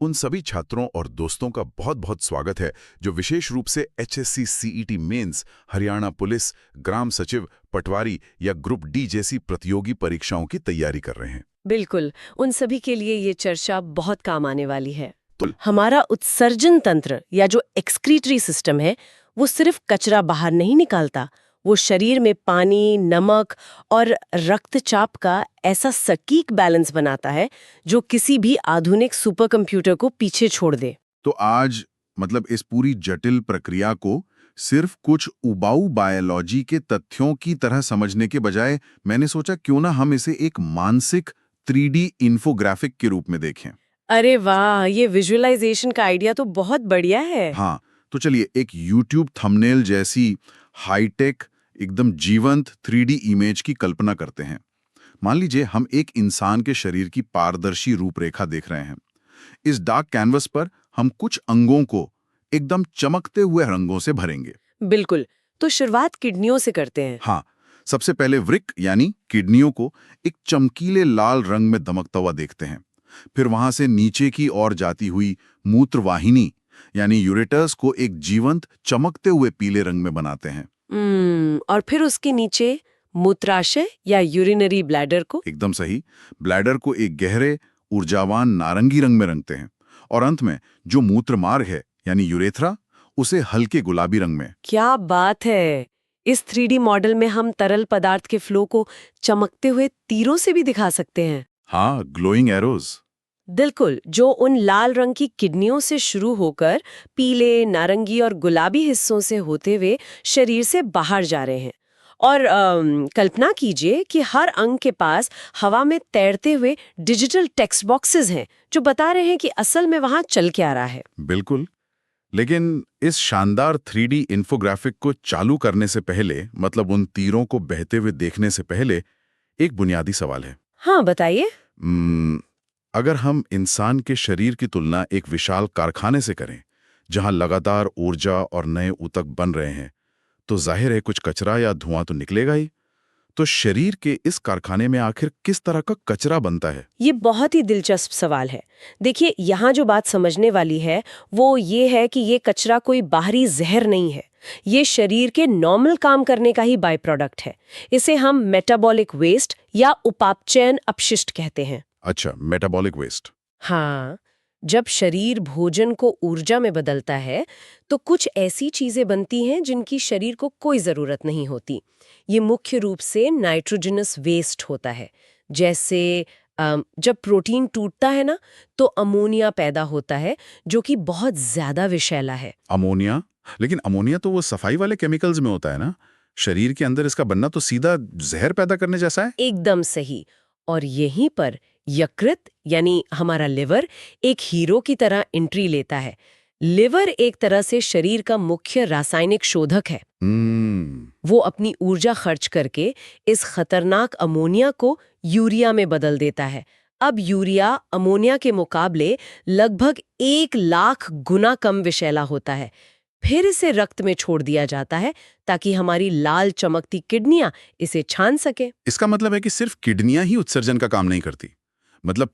उन सभी छात्रों और दोस्तों का बहुत बहुत स्वागत है जो विशेष रूप से HSC CET mains, Haryana police, ग्राम सचिव, पटवारी या ग्रुप डी जैसी प्रतियोगी परीक्षाओं की तैयारी कर रहे हैं। बिल्कुल, उन सभी के लिए ये चर्चा बहुत काम आने वाली है। तो हमारा उत्सर्जन तंत्र या जो एक्सक्रीटरी सिस्टम है, वो सिर्फ कचरा बाहर नहीं निकालता, वो शरीर में पानी, नमक और रक्तचाप का ऐसा सटीक बैलेंस बनाता है जो किसी भी आधुनिक सुपर कंप्यूटर को पीछे छोड़ दे। तो आज इस पूरी जटिल प्रक्रिया को सिर्फ कुछ उबाऊ बायोलॉजी के तथ्यों की तरह समझने के बजाय मैंने सोचा क्यों ना हम इसे एक मानसिक 3D इंफोग्राफिक के रूप में देखें। अरे वाह, ये विजुअलाइजेशन का आइडिया तो बहुत बढ़िया है। हाँ, तो चलिए एक YouTube थंबनेल जैसी हाईटेक एकदम जीवंत 3D इमेज की कल्पना करते हैं। मान लीजिए हम एक इंसान के शरीर की पारदर्शी रूपरेखा देख रहे हैं। इस डार्क कैनवस पर हम कुछ अंगों को एकदम चमकते हुए रंगों से भरेंगे। बिल्कुल, तो शुरुआत किडनियों से करते हैं। हाँ, सबसे पहले वृक्क यानी किडनियों को एक चमकीले लाल रंग में दमकता हुआ देखते हैं। फिर वहां से नीचे की ओर जाती हुई मूत्रवाहिनी यानी यूरेटर्स को एक जीवंत चमकते हुए पीले रंग में बनाते हैं। और फिर उसके नीचे मूत्राशय या यूरिनरी ब्लैडर को। एकदम सही। ब्लैडर को एक गहरे ऊर्जावान नारंगी रंग में रंगते हैं और अंत में जो मूत्र मार्ग है यानी यूरेथ्रा उसे हल्के गुलाबी रंग में। क्या बात है! इस 3D मॉडल में हम तरल पदार्थ के फ्लो को चमकते हुए तीरों से भी दिखा सकते हैं। हाँ, ग्लोइंग एरोज। बिल्कुल, जो उन लाल रंग की किडनियों से शुरू होकर पीले, नारंगी और गुलाबी हिस्सों से होते हुए शरीर से बाहर जा रहे हैं। और कल्पना कीजिए कि हर अंग के पास हवा में तैरते हुए डिजिटल टेक्स्ट बॉक्सेस हैं जो बता रहे हैं कि असल में वहां चल के आ रहा है। बिल्कुल। लेकिन इस शानदार 3D इंफोग्राफिक को चालू करने से पहले उन तीरों को बहते हुए देखने से पहले एक बुनियादी सवाल है। हाँ, बताइए। अगर हम इंसान के शरीर की तुलना एक विशाल कारखाने से करें जहां लगातार ऊर्जा और नए ऊतक बन रहे हैं, तो जाहिर है कुछ कचरा या धुआं तो निकलेगा ही। तो शरीर के इस कारखाने में आखिर किस तरह का कचरा बनता है? ये बहुत ही दिलचस्प सवाल है। देखिए, यहाँ जो बात समझने वाली है वो ये है कि ये कचरा कोई बाहरी जहर नहीं है। ये शरीर के नॉर्मल काम करने का ही बाय प्रोडक्ट है। इसे हम मेटाबॉलिक वेस्ट या उपापचयन अपशिष्ट कहते हैं। अच्छा, मेटाबॉलिक वेस्ट। हाँ, जब शरीर भोजन को ऊर्जा में बदलता है तो कुछ ऐसी चीजें बनती हैं जिनकी शरीर को कोई जरूरत नहीं होती। ये मुख्य रूप से नाइट्रोजनस वेस्ट होता है। जैसे जब प्रोटीन टूटता है ना, तो अमोनिया पैदा होता है जो कि बहुत ज्यादा विषैला है। अमोनिया? लेकिन अमोनिया तो वो सफाई वाले केमिकल्स में होता है ना। शरीर के अंदर इसका बनना तो सीधा जहर पैदा करने जैसा है। एकदम सही। और यहीं पर यकृत यानी हमारा लिवर एक हीरो की तरह एंट्री लेता है। लिवर एक तरह से शरीर का मुख्य रासायनिक शोधक है। वो अपनी ऊर्जा खर्च करके इस खतरनाक अमोनिया को यूरिया में बदल देता है। अब यूरिया अमोनिया के मुकाबले लगभग 1,00,000 गुना कम विषैला होता है। फिर इसे रक्त में छोड़ दिया जाता है ताकि हमारी लाल चमकती किडनियां इसे छान सके। इसका मतलब है कि सिर्फ किडनियां ही उत्सर्जन का काम नहीं करती।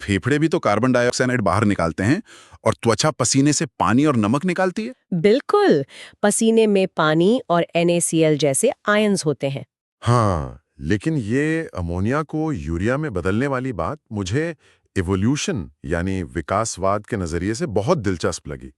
फेफड़े भी तो कार्बन डाइऑक्साइड बाहर निकालते हैं और त्वचा पसीने से पानी और नमक निकालती है। बिल्कुल, पसीने में पानी और NaCl जैसे आयंस होते हैं। हाँ, लेकिन ये अमोनिया को यूरिया में बदलने वाली बात मुझे इवोल्यूशन यानी विकासवाद के नजरिए से बहुत दिलचस्प लगी।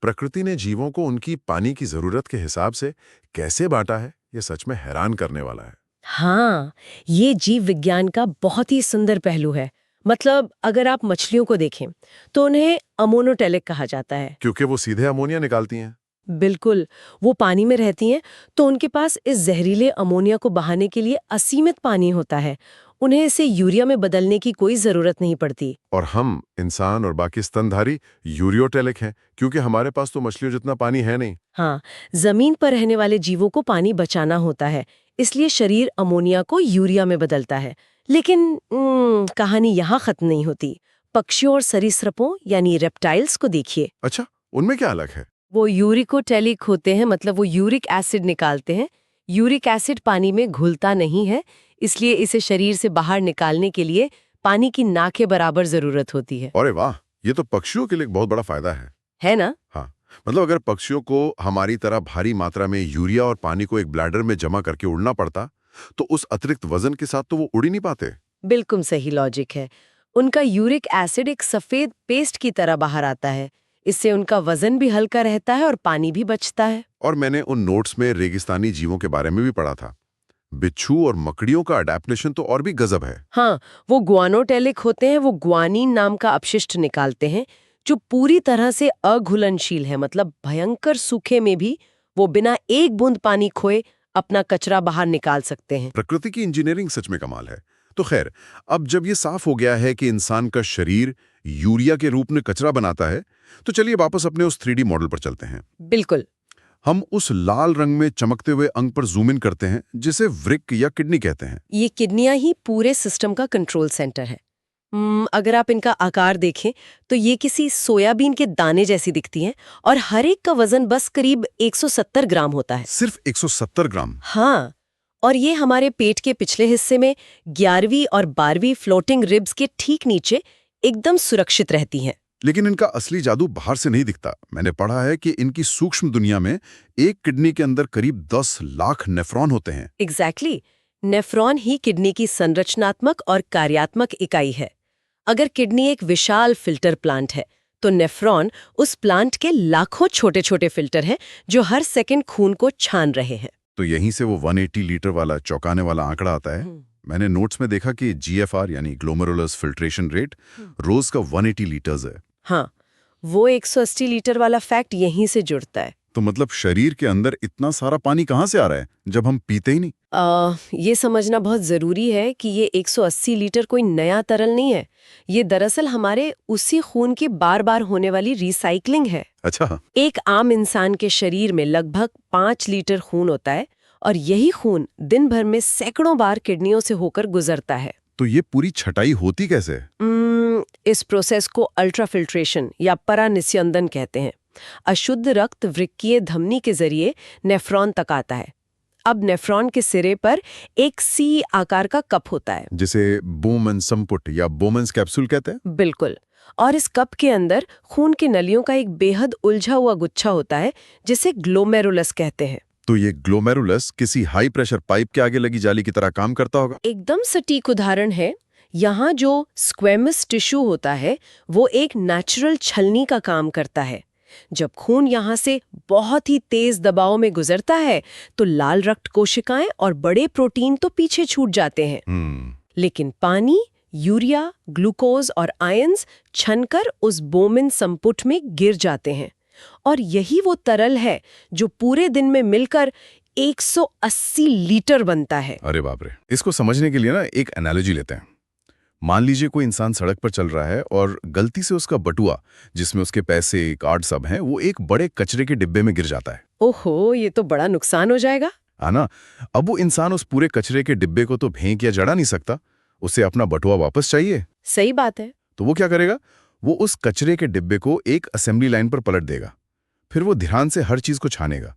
प्रकृति ने जीवों को उनकी पानी की जरूरत के हिसाब से कैसे बांटा है, ये सच में हैरान करने वाला है। हाँ, ये जीव विज्ञान का बहुत ही सुंदर पहलू है। अगर आप मछलियों को देखें तो उन्हें अमोनोटेलिक कहा जाता है क्योंकि वो सीधे अमोनिया निकालती हैं। बिल्कुल, वो पानी में रहती हैं तो उनके पास इस जहरीले अमोनिया को बहाने के लिए असीमित पानी होता है। उन्हें इसे यूरिया में बदलने की कोई जरूरत नहीं पड़ती। और हम इंसान और बाकी स्तनधारी यूरियोटेलिक हैं क्योंकि हमारे पास तो मछलियों जितना पानी है नहीं। हाँ, जमीन पर रहने वाले जीवों को पानी बचाना होता है, इसलिए शरीर अमोनिया को यूरिया में बदलता है। लेकिन कहानी यहाँ खत्म नहीं होती। पक्षियों और सरीसृपों यानी रेप्टाइल्स को देखिए। अच्छा, उनमें क्या अलग है? वो यूरिकोटेलिक होते हैं, वो यूरिक एसिड निकालते हैं। यूरिक एसिड पानी में घुलता नहीं है, इसलिए इसे शरीर से बाहर निकालने के लिए पानी की ना के बराबर जरूरत होती है। अरे वाह, ये तो पक्षियों के लिए एक बहुत बड़ा फायदा है ना? हाँ, मतलब अगर पक्षियों को हमारी तरह भारी मात्रा में यूरिया और पानी को एक ब्लैडर में जमा करके उड़ना पड़ता, तो उस अतिरिक्त वजन के साथ तो वो उड़ ही नहीं पाते। बिल्कुल सही लॉजिक है। उनका यूरिक एसिड एक सफेद पेस्ट की तरह बाहर आता है। इससे उनका वजन भी हल्का रहता है और पानी भी बचता है। और मैंने उन नोट्स में रेगिस्तानी जीवों के बारे में भी पढ़ा था। बिच्छू और मकड़ियों का अडेप्टेशन तो और भी गजब है। हाँ, वो ग्वानोटेलिक होते हैं। वो ग्वानीन नाम का अपशिष्ट निकालते हैं जो पूरी तरह से अघुलनशील है। मतलब भयंकर सूखे में भी वो बिना एक बूंद पानी खोए अपना कचरा बाहर निकाल सकते हैं। प्रकृति की इंजीनियरिंग सच में कमाल है। तो खैर, अब जब ये साफ हो गया है कि इंसान का शरीर यूरिया के रूप में कचरा बनाता है, तो चलिए वापस अपने उस 3D मॉडल पर चलते हैं। बिल्कुल। हम उस लाल रंग में चमकते हुए अंग पर जूम इन करते हैं, जिसे वृक्क या किडनी कहते हैं। ये किडनियां ही पूरे सिस्टम का कंट्रोल सेंटर है। अगर आप इनका आकार देखें तो ये किसी सोयाबीन के दाने जैसी दिखती हैं और हर एक का वजन बस करीब 170 ग्राम होता है। सिर्फ 170 ग्राम? हाँ, और ये हमारे पेट के पिछले हिस्से में 11वीं और 12वीं फ्लोटिंग रिब्स के ठीक नीचे एकदम सुरक्षित रहती हैं। लेकिन इनका असली जादू बाहर से नहीं दिखता। मैंने पढ़ा है कि इनकी सूक्ष्म दुनिया में एक किडनी के अंदर करीब 10 लाख नेफ्रॉन होते हैं। एग्जैक्टली। नेफ्रॉन ही किडनी की संरचनात्मक और कार्यात्मक इकाई है। अगर किडनी एक विशाल फिल्टर प्लांट है तो नेफ्रॉन उस प्लांट के लाखों छोटे छोटे फिल्टर हैं जो हर सेकंड खून को छान रहे हैं। तो यहीं से वो 180 लीटर वाला चौंकाने वाला आंकड़ा आता है। मैंने नोट्स में देखा कि GFR यानी ग्लोमेरुलस फिल्ट्रेशन रेट रोज का 180 लीटर्स है। हाँ, वो 180 लीटर वाला फैक्ट यहीं से जुड़ता है। तो मतलब शरीर के अंदर इतना सारा पानी कहाँ से आ रहा है जब हम पीते ही नहीं? ये समझना बहुत जरूरी है कि ये 180 लीटर कोई नया तरल नहीं है। ये दरअसल हमारे उसी खून की बार बार होने वाली रिसाइकलिंग है। अच्छा। एक आम इंसान के शरीर में लगभग 5 लीटर खून होता है और यही खून दिन भर में सैकड़ों बार किडनियों से होकर गुजरता है। तो ये पूरी छटाई होती कैसे? इस प्रोसेस को अल्ट्राफिल्ट्रेशन या परानिस्यंदन कहते हैं। अशुद्ध रक्त वृक्कीय धमनी के जरिए नेफ्रॉन तक आता है। अब नेफ्रॉन के सिरे पर एक सी आकार का कप होता है, जिसे बोमन संपुट या बोमन्स कैप्सूल कहते हैं। बिल्कुल। और इस कप के अंदर खून की नलियों का एक बेहद उलझा हुआ गुच्छा होता है जिसे ग्लोमेरुलस कहते हैं। तो ये ग्लोमेरुलस किसी हाई प्रेशर पाइप के आगे लगी जाली की तरह काम करता होगा। एकदम सटीक उदाहरण है। यहाँ जो स्क्वेमस टिश्यू होता है वो एक नेचुरल छलनी का काम करता है। जब खून यहाँ से बहुत ही तेज दबाव में गुजरता है तो लाल रक्त कोशिकाएं और बड़े प्रोटीन तो पीछे छूट जाते हैं। लेकिन पानी, यूरिया, ग्लूकोज और आयंस छनकर उस बोमिन संपुट में गिर जाते हैं और यही वो तरल है जो पूरे दिन में मिलकर 180 लीटर बनता है। अरे बाप रे। इसको समझने के लिए ना एक एनालॉजी लेते हैं। मान लीजिए कोई इंसान सड़क पर चल रहा है और गलती से उसका बटुआ, जिसमें उसके पैसे, कार्ड सब हैं, वो एक बड़े कचरे के डिब्बे में गिर जाता है। ओहो, ये तो बड़ा नुकसान हो जाएगा। है ना? अब वो इंसान उस पूरे कचरे के डिब्बे को तो फेंक या जड़ा नहीं सकता, उसे अपना बटुआ वापस चाहिए। सही बात है। तो वो क्या करेगा? वो उस कचरे के डिब्बे को एक असेंबली लाइन पर पलट देगा। फिर वो ध्यान से हर चीज को छानेगा,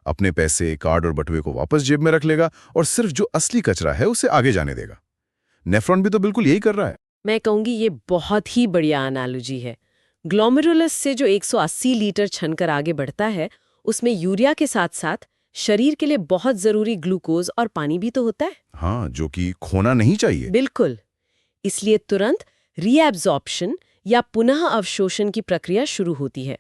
अपने पैसे, कार्ड और बटुए को वापस जेब में रख लेगा और सिर्फ जो असली कचरा है उसे आगे जाने देगा। नेफ्रॉन भी तो बिल्कुल यही कर रहा है। मैं कहूंगी ये बहुत ही बढ़िया एनालॉजी है। ग्लोमेरुलस से जो 180 लीटर छनकर आगे बढ़ता है उसमें यूरिया के साथ साथ शरीर के लिए बहुत जरूरी ग्लूकोज और पानी भी तो होता है। हाँ, जो कि खोना नहीं चाहिए। बिल्कुल। इसलिए तुरंत रीएब्जॉर्प्शन या पुनः अवशोषण की प्रक्रिया शुरू होती है।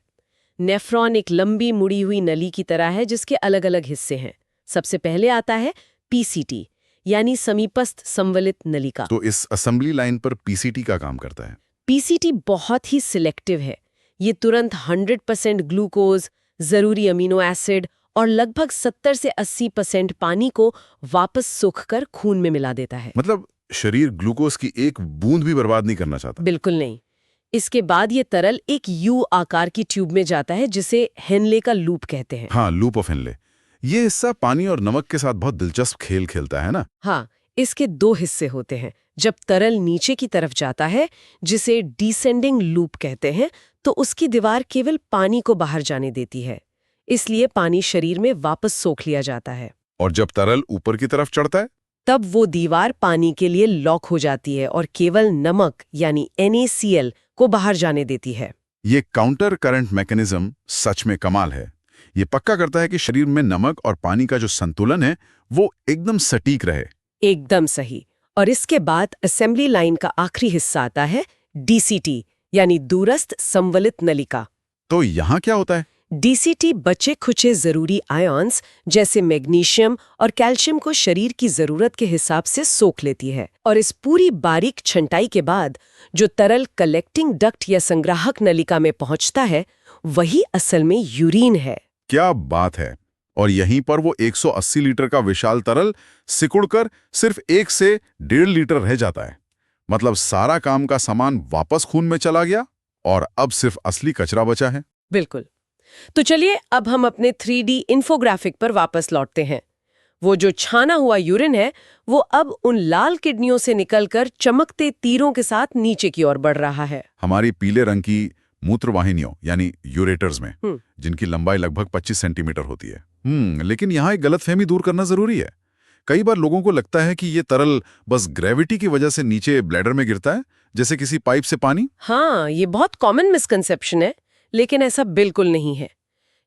नेफ्रॉन एक लंबी मुड़ी हुई नली की तरह है जिसके अलग अलग हिस्से हैं। सबसे पहले आता है PCT यानी समीपस्थ संवलित नलिका। तो इस असेंबली लाइन पर PCT का काम करता है। PCT बहुत ही सिलेक्टिव है। ये तुरंत 100% ग्लूकोज, जरूरी अमीनो एसिड और लगभग 70 से 80% पानी को वापस सोखकर खून में मिला देता है। मतलब शरीर ग्लूकोज की एक बूंद भी बर्बाद नहीं करना चाहता। बिल्कुल नहीं। इसके बाद ये तरल एक U आकार की ट्यूब में जाता है जिसे हेनले का लूप कहते हैं। हाँ, लूप ऑफ हेनले। ये हिस्सा पानी और नमक के साथ बहुत दिलचस्प खेल खेलता है ना? हाँ, इसके 2 हिस्से होते हैं। जब तरल नीचे की तरफ जाता है, जिसे डिसेंडिंग लूप कहते हैं, तो उसकी दीवार केवल पानी को बाहर जाने देती है। इसलिए पानी शरीर में वापस सोख लिया जाता है। और जब तरल ऊपर की तरफ चढ़ता है तब वो दीवार पानी के लिए लॉक हो जाती है और केवल नमक यानी NaCl को बाहर जाने देती है। ये काउंटर करंट मैकेनिज्म सच में कमाल है। ये पक्का करता है कि शरीर में नमक और पानी का जो संतुलन है वो एकदम सटीक रहे। एकदम सही। और इसके बाद असेंबली लाइन का आखिरी हिस्सा आता है डीसीटी, यानी दूरस्थ संवलित नलिका। तो यहाँ क्या होता है? डीसीटी बचे खुचे जरूरी आयॉन्स जैसे मैग्नीशियम और कैल्शियम को शरीर की जरूरत के हिसाब से सोख लेती है, और इस पूरी बारीक छंटाई के बाद जो तरल कलेक्टिंग डक्ट या संग्राहक नलिका में पहुंचता है वही असल में यूरिन है। क्या बात है। और यहीं पर वो 180 लीटर का विशाल तरल सिकुड़कर सिर्फ 1 से 1.5 लीटर रह जाता है। मतलब सारा काम का सामान वापस खून में चला गया और अब सिर्फ असली कचरा बचा है। बिल्कुल। तो चलिए अब हम अपने 3D इन्फोग्राफिक पर वापस लौटते हैं। वो जो छाना हुआ यूरिन है वो अब उन लाल किडनियों से निकलकर चमकते तीरों के साथ नीचे की ओर बढ़ रहा है। हमारी पीले रंग की मूत्रवाहिनियों यानी यूरेटर्स में, जिनकी लंबाई लगभग 25 सेंटीमीटर होती है। लेकिन यहाँ एक गलतफहमी दूर करना जरूरी है। कई बार लोगों को लगता है कि ये तरल बस ग्रेविटी की वजह से नीचे ब्लैडर में गिरता है, जैसे किसी पाइप से पानी। हाँ, ये बहुत कॉमन मिसकंसेप्शन है, लेकिन ऐसा बिल्कुल नहीं है।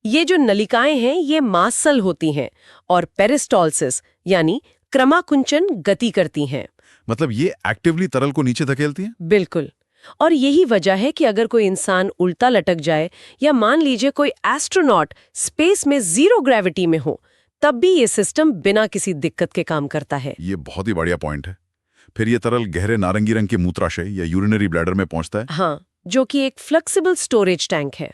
ये जो नलिकाएं हैं ये मासल होती हैं और पेरिस्टॉल्सिस यानी क्रमाकुंचन गति करती हैं। मतलब ये एक्टिवली तरल को नीचे धकेलती हैं? बिल्कुल। और यही वजह है कि अगर कोई इंसान उल्टा लटक जाए या मान लीजिए कोई एस्ट्रोनॉट स्पेस में 0 ग्रेविटी में हो, तब भी ये सिस्टम बिना किसी दिक्कत के काम करता है। ये बहुत ही बढ़िया पॉइंट है। फिर ये तरल गहरे नारंगी रंग के मूत्राशय या यूरिनरी ब्लैडर में पहुंचता है। हाँ, जो कि एक फ्लेक्सिबल स्टोरेज टैंक है।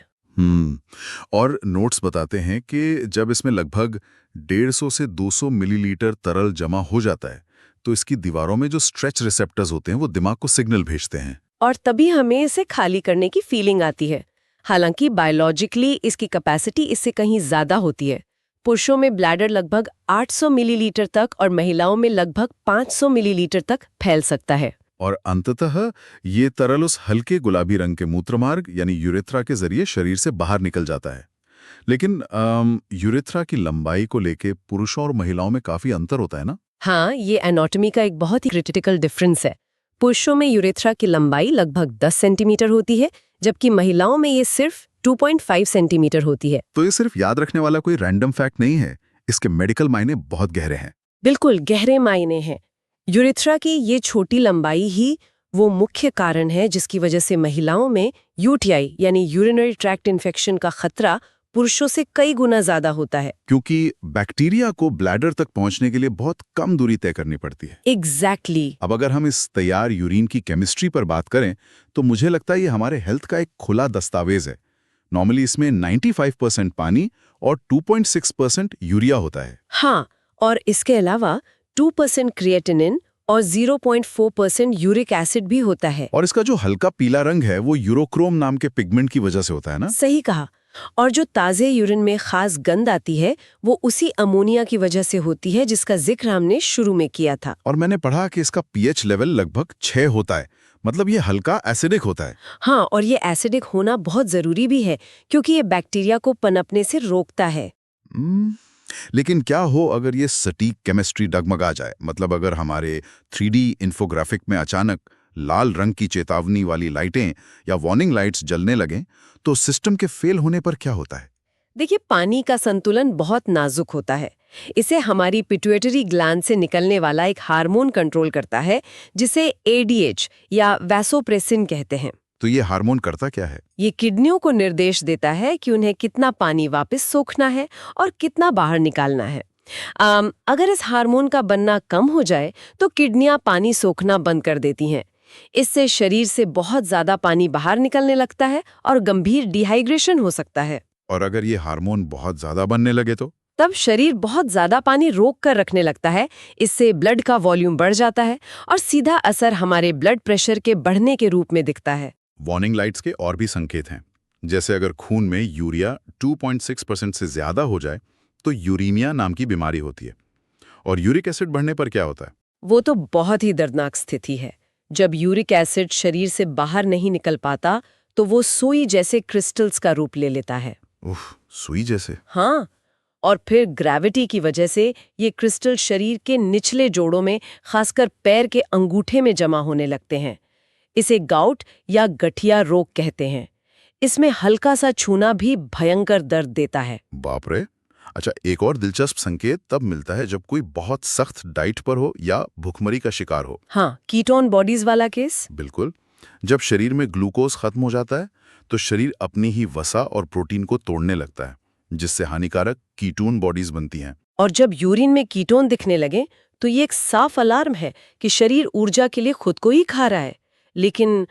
और नोट्स बताते हैं कि जब इसमें लगभग 150 से 200 मिलीलीटर तरल जमा हो जाता है तो इसकी दीवारों में जो स्ट्रेच रिसेप्टर्स होते हैं वो दिमाग को सिग्नल भेजते हैं, और तभी हमें इसे खाली करने की फीलिंग आती है। हालांकि बायोलॉजिकली इसकी कैपेसिटी इससे कहीं ज्यादा होती है। पुरुषों में ब्लैडर लगभग 800 मिलीलीटर तक और महिलाओं में लगभग 500 मिलीलीटर तक फैल सकता है। और अंततः ये तरल उस हल्के गुलाबी रंग के मूत्रमार्ग यानी यूरेथ्रा के जरिए शरीर से बाहर निकल जाता है। लेकिन यूरेथ्रा की लंबाई को लेके पुरुषों और महिलाओं में काफी अंतर होता है ना? हाँ, ये एनाटॉमी का एक बहुत ही क्रिटिकल डिफरेंस है। पुरुषों में यूरेथ्रा की लंबाई लगभग 10 सेंटीमीटर होती है, जबकि महिलाओं में ये सिर्फ 2.5 सेंटीमीटर होती है। तो ये सिर्फ याद रखने वाला कोई रैंडम फैक्ट नहीं है, इसके मेडिकल मायने बहुत गहरे हैं। बिल्कुल गहरे मायने हैं। यूरेथ्रा की ये छोटी लंबाई ही वो मुख्य कारण है जिसकी वजह से महिलाओं में यूटीआई यानी यूरिनरी ट्रैक्ट इन्फेक्शन का खतरा पुरुषों से कई गुना ज्यादा होता है। क्योंकि बैक्टीरिया को ब्लैडर तक पहुंचने के लिए बहुत कम दूरी तय करनी पड़ती है। एग्जैक्टली। अब अगर हम इस तैयार यूरिन की केमिस्ट्री पर बात करें तो मुझे लगता है ये हमारे हेल्थ का एक खुला दस्तावेज है। नॉर्मली इसमें 95% पानी और 2.6% यूरिया होता है। हाँ, और इसके अलावा 2% क्रिएटिनिन और 0.4% यूरिक एसिड भी होता है। और इसका जो हल्का पीला रंग है वो यूरोक्रोम नाम के पिगमेंट की वजह से होता है ना? सही कहा। और जो ताजे यूरिन में खास गंध आती है वो उसी अमोनिया की वजह से होती है जिसका जिक्र हमने शुरू में किया था। और मैंने पढ़ा कि इसका पीएच लेवल लगभग 6 होता है, मतलब ये हल्का एसिडिक होता है। हाँ, और ये एसिडिक होना बहुत जरूरी भी है क्योंकि ये बैक्टीरिया को पनपने से रोकता है। लेकिन क्या हो अगर ये सटीक केमिस्ट्री डगमगा जाए? मतलब अगर हमारे 3D इन्फोग्राफिक में अचानक लाल रंग की चेतावनी वाली लाइटें या वार्निंग लाइट्स जलने लगें तो सिस्टम के फेल होने पर क्या होता है? देखिए, पानी का संतुलन बहुत नाजुक होता है। इसे हमारी पिट्यूटरी ग्लैंड से निकलने वाला एक हार्मोन कंट्रोल करता है जिसे ADH या वैसोप्रेसिन कहते हैं। तो ये हार्मोन करता क्या है? ये किडनियों को निर्देश देता है कि उन्हें कितना पानी वापस सोखना है और कितना बाहर निकालना है। अगर इस हार्मोन का बनना कम हो जाए तो किडनियां पानी सोखना बंद कर देती हैं। इससे शरीर से बहुत ज्यादा पानी बाहर निकलने लगता है और गंभीर डिहाइड्रेशन हो सकता है। और अगर ये हार्मोन बहुत ज्यादा बनने लगे तो? तब शरीर बहुत ज्यादा पानी रोक कर रखने लगता है। इससे ब्लड का वॉल्यूम बढ़ जाता है और सीधा असर हमारे ब्लड प्रेशर के बढ़ने के रूप में दिखता है। वार्निंग लाइट्स के और भी संकेत हैं, जैसे अगर खून में यूरिया 2.6% से ज्यादा हो जाए तो यूरीमिया नाम की बीमारी होती है। और यूरिक एसिड बढ़ने पर क्या होता है? वो तो बहुत ही दर्दनाक स्थिति है। जब यूरिक एसिड शरीर से बाहर नहीं निकल पाता तो वो सुई जैसे क्रिस्टल्स का रूप ले लेता है। सुई जैसे? हाँ, और फिर ग्रेविटी की वजह से ये क्रिस्टल शरीर के निचले जोड़ों में, खासकर पैर के अंगूठे में जमा होने लगते हैं। इसे गाउट या गठिया रोग कहते हैं। इसमें हल्का सा छूना भी भयंकर दर्द देता है। बाप रे। अच्छा, एक और दिलचस्प संकेत तब मिलता है जब कोई बहुत सख्त डाइट पर हो या भुखमरी का शिकार हो। हाँ, कीटोन बॉडीज वाला केस। बिल्कुल। जब शरीर में ग्लूकोज खत्म हो जाता है तो शरीर अपनी ही वसा और प्रोटीन को तोड़ने लगता है, जिससे हानिकारक कीटोन बॉडीज बनती हैं। और जब यूरिन में कीटोन दिखने लगे तो ये एक साफ अलार्म है कि शरीर ऊर्जा के लिए खुद को ही खा रहा है। लेकिन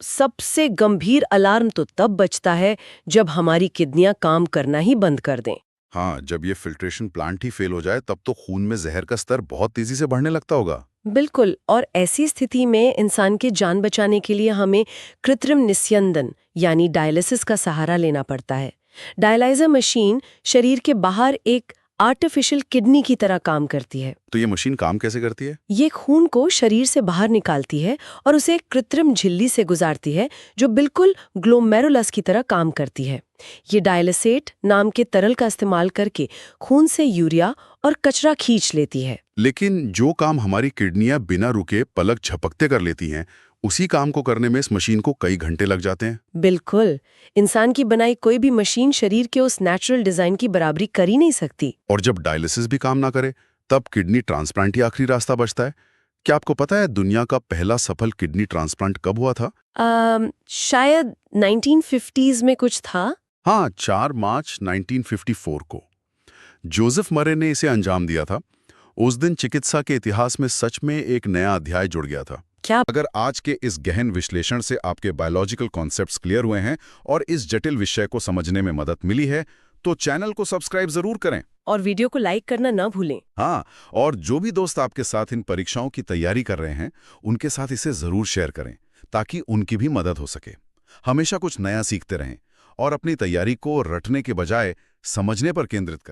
सबसे गंभीर अलार्म तो तब बजता है जब हमारी किडनियां काम करना ही बंद कर दें। हाँ, जब ये फिल्ट्रेशन प्लांट ही फेल हो जाए तब तो खून में जहर का स्तर बहुत तेजी से बढ़ने लगता होगा। बिल्कुल, और ऐसी स्थिति में इंसान की जान बचाने के लिए हमें कृत्रिम निस्यंदन यानी डायलिसिस का सहारा लेना पड़ता है। डायलाइजर मशीन शरीर के बाहर एक आर्टिफिशियल किडनी की तरह काम करती है। तो ये मशीन काम कैसे करती है? ये खून को शरीर से बाहर निकालती है और उसे एक कृत्रिम झिल्ली से गुजारती है जो बिल्कुल ग्लोमेरुलस की तरह काम करती है। ये डायलिसेट नाम के तरल का इस्तेमाल करके खून से यूरिया और कचरा खींच लेती है। लेकिन जो काम हमारी किडनियां बिना रुके पलक झपकते कर लेती हैं, उसी काम को करने में इस मशीन को कई घंटे लग जाते हैं। बिल्कुल, इंसान की बनाई कोई भी मशीन शरीर के उस नेचुरल डिजाइन की बराबरी कर ही नहीं सकती। और जब डायलिसिस भी काम ना करे तब किडनी ट्रांसप्लांट ही आखिरी रास्ता बचता है। क्या आपको पता है दुनिया का पहला सफल किडनी ट्रांसप्लांट कब हुआ था? शायद 1950s में कुछ था। हाँ, 4 मार्च 1954 को जोसेफ मरे ने इसे अंजाम दिया था। उस दिन चिकित्सा के इतिहास में सच में एक नया अध्याय जुड़ गया था। क्या? अगर आज के इस गहन विश्लेषण से आपके बायोलॉजिकल कॉन्सेप्ट्स क्लियर हुए हैं और इस जटिल विषय को समझने में मदद मिली है तो चैनल को सब्सक्राइब जरूर करें और वीडियो को लाइक करना ना भूलें। हाँ, और जो भी दोस्त आपके साथ इन परीक्षाओं की तैयारी कर रहे हैं उनके साथ इसे जरूर शेयर करें ताकि उनकी भी मदद हो सके। हमेशा कुछ नया सीखते रहें और अपनी तैयारी को रटने के बजाय समझने पर केंद्रित करें।